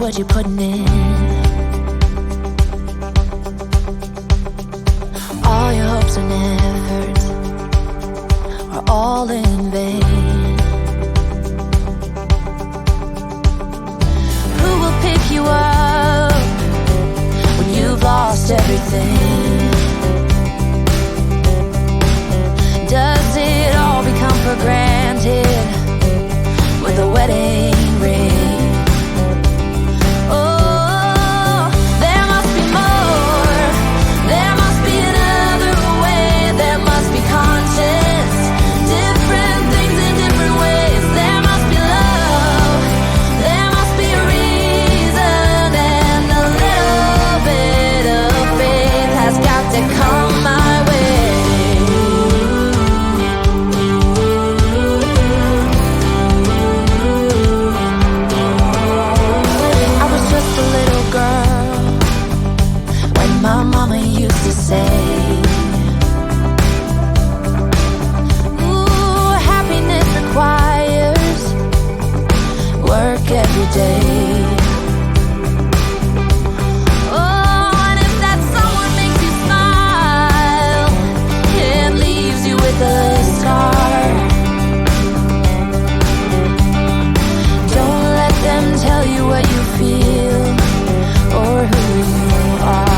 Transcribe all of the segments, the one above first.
what you're putting in. All your hopes and efforts are all in vain. Who will pick you up when you've lost everything? Does it all become for granted with a wedding ring? Oh, there must be more. There must be another way. There must be conscience. Different things in different ways. There must be love. There must be a reason. And a little bit of faith has got to come my way. My mama used to say, ooh, happiness requires work every day. Oh, and if that someone makes you smile and leaves you with a scar, don't let them tell you what you feel or who you are.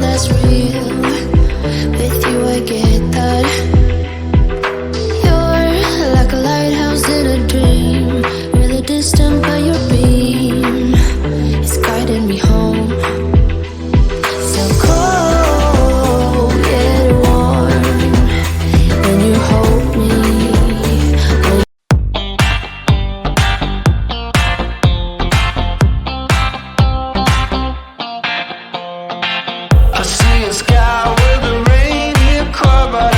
that's real. With you I get that. You're like a lighthouse in a dream, really distant but your beam is guiding me home. So cold yet warm when you hold me. I see a sky with a rainy cloud, but